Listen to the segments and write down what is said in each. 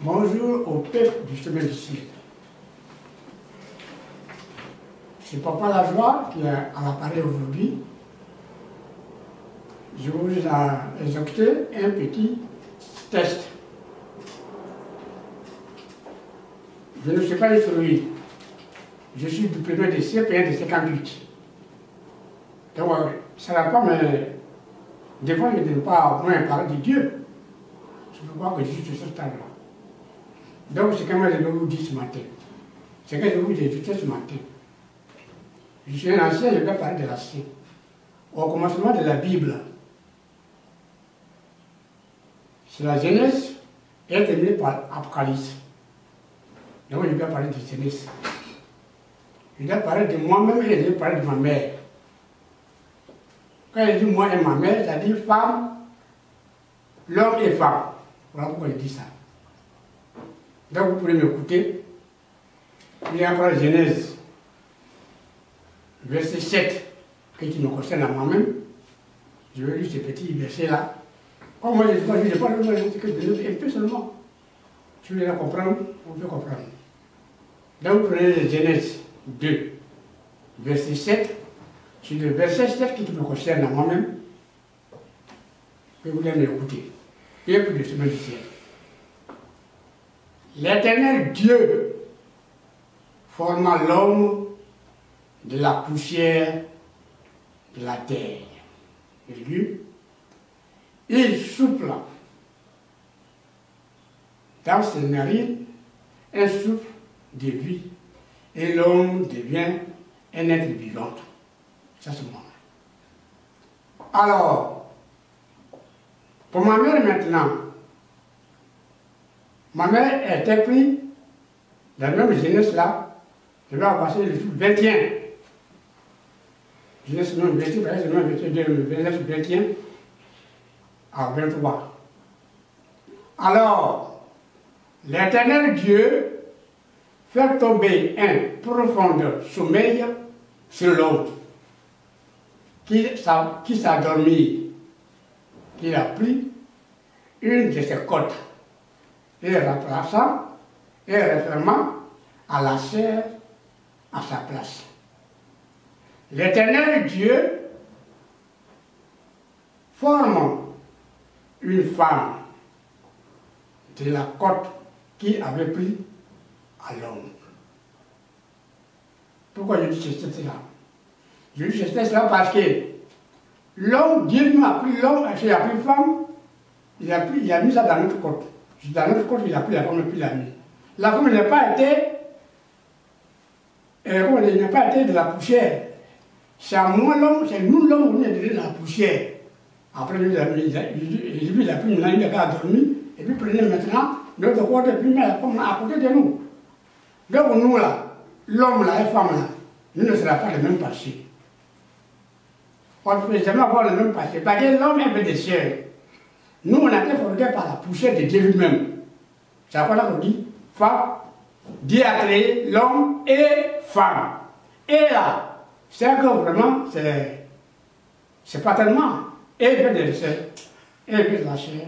Bonjour au peuple du chemin du ciel. C'est Papa Lajoie qui est à l'appareil aujourd'hui. Je vous ai exécuté un petit test. Je ne sais pas instruire. Je suis du premier de CP1 de 58. Donc, ça ne va pas me défendre de ne pas moins parler de Dieu. Je ne peux pas que je suis sur ce stade-là. Donc, c'est comme je vous dis ce matin. C'est que je vous ai dit ce matin. Je suis un ancien, je vais parler de l'ancien. Au commencement de la Bible, c'est la Genèse et terminée par l'Apocalypse. Donc, je vais parler de Genèse. Je vais parler de moi-même et je vais parler de ma mère. Quand je dis moi et ma mère, ça dit femme, l'homme et femme. Voilà pourquoi je dis ça. Donc vous pouvez m'écouter. Il y a encore Genèse, verset 7, qui me concerne à moi-même. Je vais lire ce petit verset-là. Oh, moi, je ne sais pas le mot, c'est que un peu seulement. Si vous voulez la comprendre, vous pouvez comprendre. Donc vous prenez le Genèse 2, verset 7. C'est le verset 7 qui me concerne à moi-même. Que vous allez m'écouter. Et puis le chemin du ciel. L'Éternel Dieu forma l'homme de la poussière de la terre. Et il souffla dans ses narines un souffle de vie. Et l'homme devient un être vivant. Ça, c'est moi. Alors, pour ma mère maintenant, ma mère était prise dans la même jeunesse là, je vais passer le 21. Jeunesse non 21, par exemple, 29, 21 à 23. Alors, l'Éternel Dieu fait tomber un profond sommeil sur l'homme, qui s'endormit, qu'il a pris une de ses côtes et remplaçant et refermant à la chair à sa place. L'Éternel Dieu forme une femme de la côte qu'il avait pris à l'homme. Pourquoi je dis cela? Je dis cela parce que l'homme, Dieu nous a pris l'homme, il a pris femme, il a mis ça dans notre côte. Dans notre côte, il a pris la femme et puis il l'a mis. La femme n'a pas été, de la poussière. C'est à moi l'homme, c'est nous l'homme qui est de la poussière. Après, il a pris une langue, il a dormi, et puis prenez maintenant notre côte et puis met la femme à côté de nous. Donc nous là, l'homme là, la femme là, nous ne serons pas le même passé. On ne peut jamais avoir le même passé. Parce que l'homme est des cieux. Nous, on a été formés par la poussière de Dieu lui-même. C'est à quoi qu'on dit femme. Dieu a créé l'homme et femme. Et là, c'est que vraiment, c'est pas tellement. Et de la chair.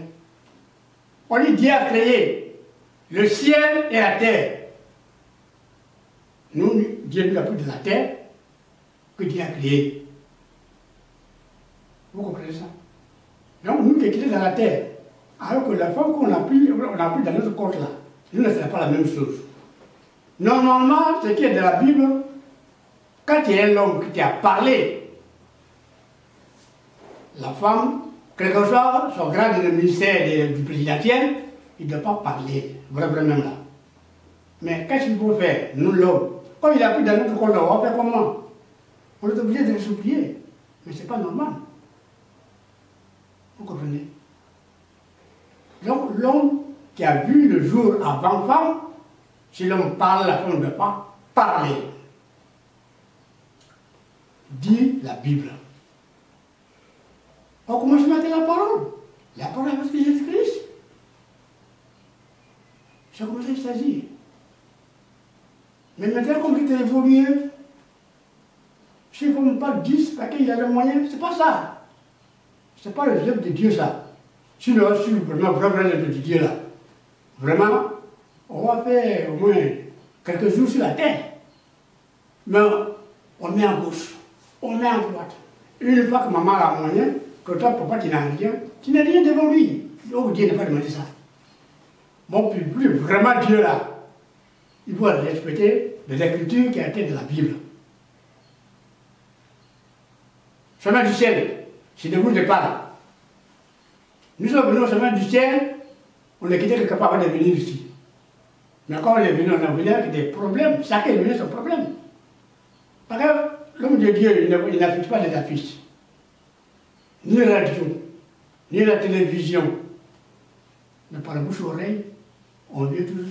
On dit Dieu a créé le ciel et la terre. Nous, Dieu nous a pris de la terre que Dieu a créé. Vous comprenez ça? Donc nous qui sommes dans la terre, alors que la femme qu'on a pris dans notre corps là, nous ne faisons pas la même chose. Normalement, ce qui est de la Bible, quand il y a un homme qui t'a parlé, la femme, quelque soit son grade de ministère du présidentiel, il ne doit pas parler, vraiment là. Mais qu'est-ce qu'il faut faire, nous l'homme? Comme il a pris dans notre corps là, on va faire comment? On est obligé de le supplier, mais ce n'est pas normal. Vous comprenez? Donc l'homme qui a vu le jour avant femme, si l'homme parle, la femme ne peut pas parler. Dit la Bible. On commence à mettre la parole. La parole avec Jésus-Christ. Ça commence à s'agir. Mais maintenant, comme il vaut mieux, s'il ne faut pas 10 parce qu'il y a le moyen, c'est pas ça. Ce n'est pas le œuvre de Dieu, ça. Si le vraiment de Dieu, là, vraiment, on va faire au moins quelques jours sur la terre. Mais on met en gauche, on met en droite. Une fois que maman a moyen, que toi, papa, tu n'as rien devant lui. Donc Dieu n'a pas demandé ça. Mon plus vraiment Dieu là, il faut respecter les écritures qui étaient de la Bible. Chemin du ciel, c'est de vous je parle. Nous sommes venus au chemin du ciel, on est quitté quelque part avant de venir ici. Mais quand on est venu, on a venu avec des problèmes. Chacun est venu son problème. Parce que l'homme de Dieu, il n'affiche pas les affiches. Ni la radio, ni la télévision. Mais par la bouche oreille, on vit toujours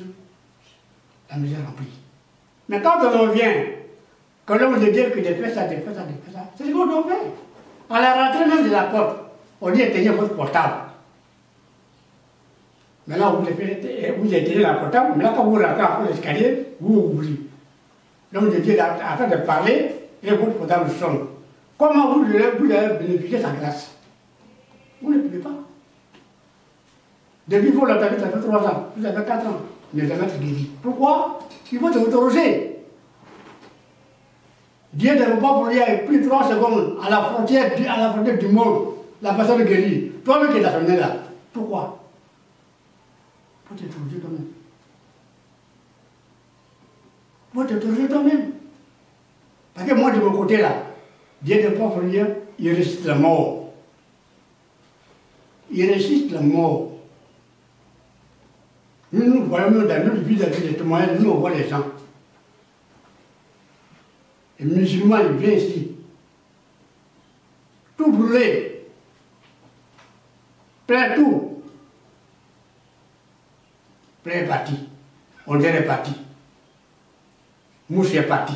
la misère remplie. Mais quand on en vient, que l'homme de Dieu qui fait ça, c'est ce qu'on doit faire. À la rentrée même de la porte, on dit éteignez votre portable. Maintenant, vous éteignez la portable, maintenant quand vous rentrez en l'escalier, vous oubliez. L'homme de Dieu a fait de parler et votre portable sonne. Comment vous allez bénéficier de sa grâce? Vous ne pouvez pas. Depuis que vous l'entendez, ça fait 3 ans, vous avez 4 ans, vous n'avez jamais été guéri. Pourquoi? Il faut te interroger. Dieu ne veut pas pour lui avec plus de 3 secondes à la frontière du monde, la personne guérie. Toi-même qui es la là. Pourquoi? Il faut t'interroger toi-même. Il faut t'interroger toi-même. Parce que moi, de mon côté là, Dieu ne veut pas pour lui, il résiste la mort. Il résiste la mort. Nous voyons dans notre vie, des témoignages, nous on voit les gens. Les musulmans, ils viennent ici. Tout brûlé. Plein tout. Plein parti. On dirait parti. Mouche est parti.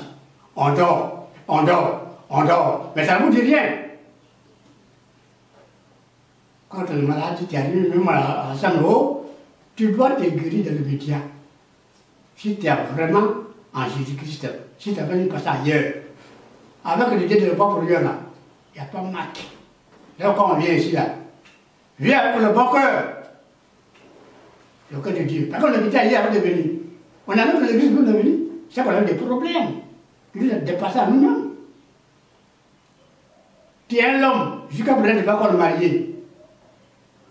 On dort, on dort, on dort. Mais ça ne vous dit rien. Quand tu es malade, tu arrives même à Saint-Lô, tu dois te guérir dans le média. Si tu es vraiment en Jésus-Christ, si tu as venu passer ailleurs, avec l'idée de ne pas pour lui là, il n'y a pas de marque. Là, quand on vient ici, là, viens avec le bon cœur. Le cœur de Dieu. Parce qu'on habitait hier avant de venir. On a notre église pour venir. C'est qu'on a eu des problèmes. Il nous a dépassé à nous-mêmes. Tu es un homme, jusqu'à présent, tu ne vas pas encore le marier.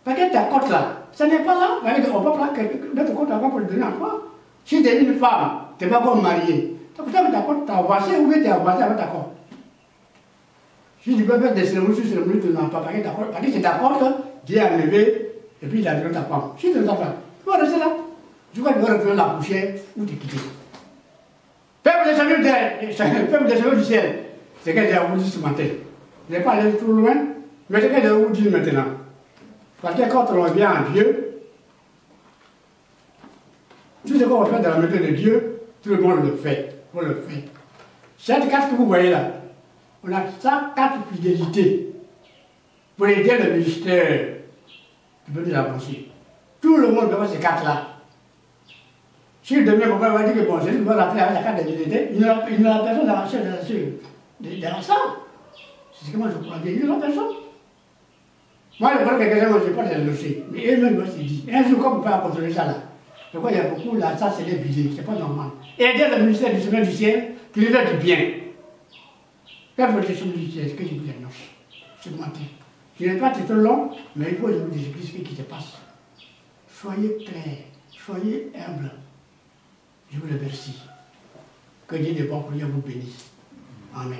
Parce que ta cote là, ça n'est pas là. On ne peut pas notre cote avant pour le donner à toi. Si tu es une femme, tu ne vas pas encore marier. Ta cote, tu as avancé ou bien tu as avancé avec ta cote. Si tu peux faire des cérémonies sur cérémonies, tu n'as pas payé ta cote. Parce que c'est ta cote, Dieu a levé et puis il a donné ta femme. Si tu ne t'as pas, tu vas rester là. Tu vas retrouver la poussière ou te quitter. Peuple des saluts du ciel, c'est qu'elle a voulu ce matin. Je n'ai pas allé trop loin, mais c'est qu'elle a voulu dire maintenant. Parce que quand on revient à Dieu, tout ce qu'on va faire dans la maison de Dieu, tout le monde le fait. On le fait. Cette carte que vous voyez là, on a 104 fidélités pour aider le ministère de venir avancer. Tout le monde doit avoir ces cartes-là. Si demain, mon père va dire que bon, je vais rentrer avec la carte de fidélité, il n'y aura personne dans la chaîne de la salle. C'est ce que moi je crois bien, il n'y aura personne. Moi, je crois que quelqu'un, je n'ai pas de dossier. Mais eux-mêmes, moi, c'est dit. Un jour, comme on peut pas contrôler ça là, je crois qu'il y a beaucoup, là, ça, c'est des bidets, c'est pas normal. Aider le ministère du Chemin du ciel, qui lui fait du bien. Faire votre chemin du ciel, ce que je vous annonce. C'est mentir. Je n'ai pas été trop long, mais il faut que je vous dise ce qui se passe. Soyez clairs, soyez humbles. Je vous remercie. Que Dieu de bon pour vous bénisse. Amen.